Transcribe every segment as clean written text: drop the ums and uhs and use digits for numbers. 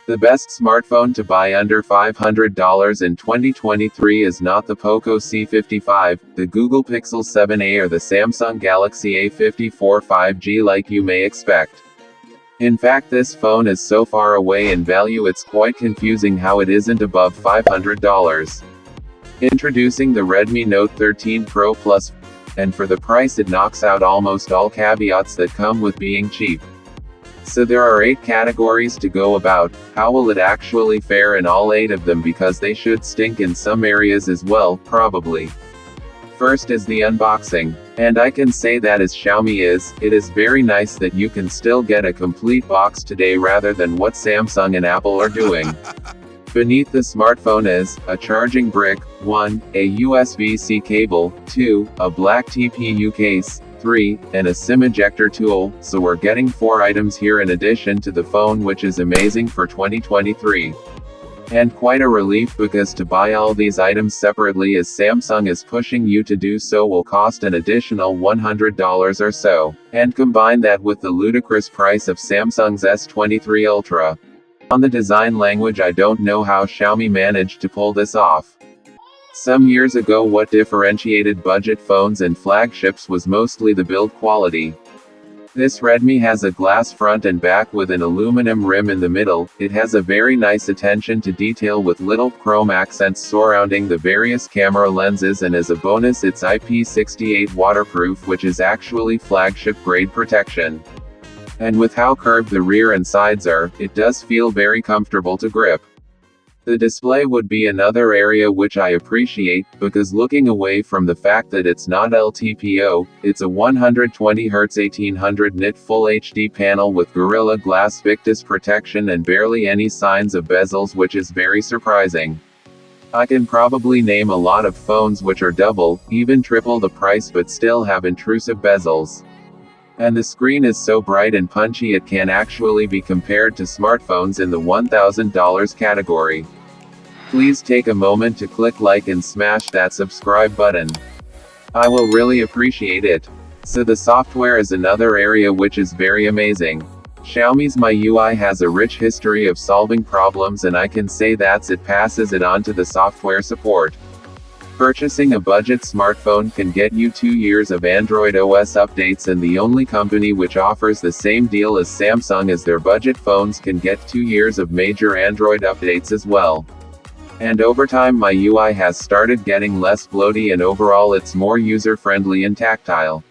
The best smartphone to buy under $500 in 2023 is not the Poco C55, the Google Pixel 7a or the Samsung Galaxy A54 5G like you may expect. In fact, this phone is so far away in value it's quite confusing how it isn't above $500. Introducing the Redmi Note 13 Pro Plus, and for the price it knocks out almost all caveats that come with being cheap. So there are 8 categories to go about. How will it actually fare in all 8 of them, because they should stink in some areas as well, probably. First is the unboxing. And I can say that as Xiaomi is, it is very nice that you can still get a complete box today rather than what Samsung and Apple are doing. Beneath the smartphone is a charging brick, 1, a USB-C cable, 2, a black TPU case, 3, and a SIM ejector tool, so we're getting 4 items here in addition to the phone, which is amazing for 2023. And quite a relief, because to buy all these items separately as Samsung is pushing you to do so will cost an additional $100 or so. And combine that with the ludicrous price of Samsung's S23 Ultra. On the design language, I don't know how Xiaomi managed to pull this off. Some years ago, what differentiated budget phones and flagships was mostly the build quality. This Redmi has a glass front and back with an aluminum rim in the middle. It has a very nice attention to detail with little chrome accents surrounding the various camera lenses, and as a bonus it's IP68 waterproof, which is actually flagship grade protection. And with how curved the rear and sides are, it does feel very comfortable to grip. The display would be another area which I appreciate, because looking away from the fact that it's not LTPO, it's a 120Hz 1800 nit Full HD panel with Gorilla Glass Victus protection and barely any signs of bezels, which is very surprising. I can probably name a lot of phones which are double, even triple the price but still have intrusive bezels. And the screen is so bright and punchy it can actually be compared to smartphones in the $1,000 category. Please take a moment to click like and smash that subscribe button. I will really appreciate it. So the software is another area which is very amazing. Xiaomi's MIUI has a rich history of solving problems, and I can say that it passes it on to the software support. Purchasing a budget smartphone can get you 2 years of Android OS updates, and the only company which offers the same deal as Samsung as their budget phones can get 2 years of major Android updates as well. And over time MIUI has started getting less bloaty, and overall it's more user-friendly and tactile.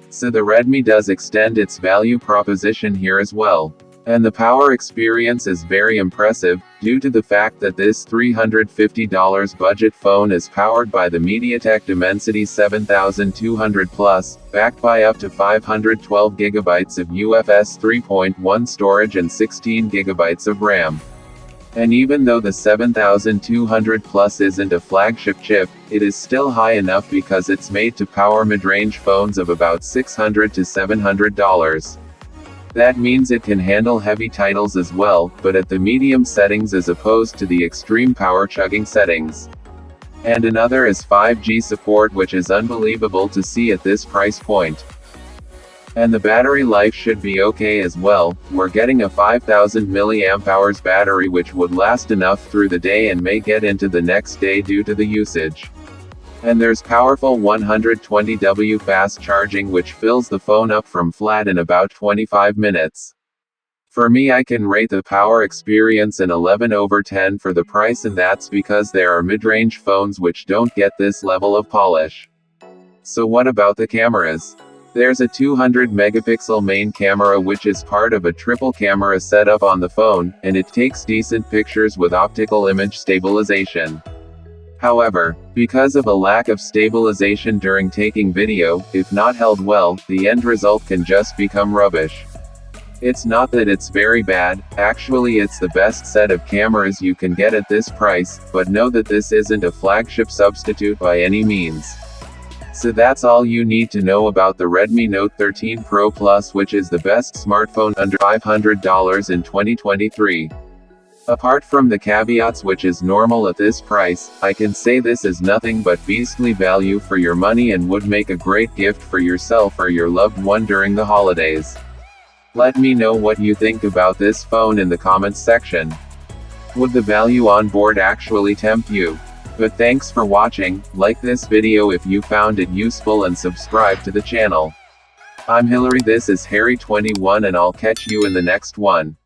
So the Redmi does extend its value proposition here as well. And the power experience is very impressive, due to the fact that this $350 budget phone is powered by the MediaTek Dimensity 7200 Plus, backed by up to 512GB of UFS 3.1 storage and 16GB of RAM. And even though the 7200 Plus isn't a flagship chip, it is still high enough because it's made to power mid-range phones of about $600 to $700. That means it can handle heavy titles as well, but at the medium settings as opposed to the extreme power chugging settings. And another is 5G support, which is unbelievable to see at this price point. And the battery life should be okay as well. We're getting a 5000 mAh battery which would last enough through the day and may get into the next day due to the usage. And there's powerful 120W fast charging which fills the phone up from flat in about 25 minutes. For me, I can rate the power experience an 11/10 for the price, and that's because there are mid-range phones which don't get this level of polish. So what about the cameras? There's a 200 megapixel main camera which is part of a triple camera setup on the phone, and it takes decent pictures with optical image stabilization. However, because of a lack of stabilization during taking video, if not held well, the end result can just become rubbish. It's not that it's very bad, actually it's the best set of cameras you can get at this price, but know that this isn't a flagship substitute by any means. So that's all you need to know about the Redmi Note 13 Pro Plus, which is the best smartphone under $500 in 2023. Apart from the caveats which is normal at this price, I can say this is nothing but beastly value for your money and would make a great gift for yourself or your loved one during the holidays. Let me know what you think about this phone in the comments section. Would the value on board actually tempt you? But thanks for watching, like this video if you found it useful and subscribe to the channel. I'm Hillary, this is Harry21, and I'll catch you in the next one.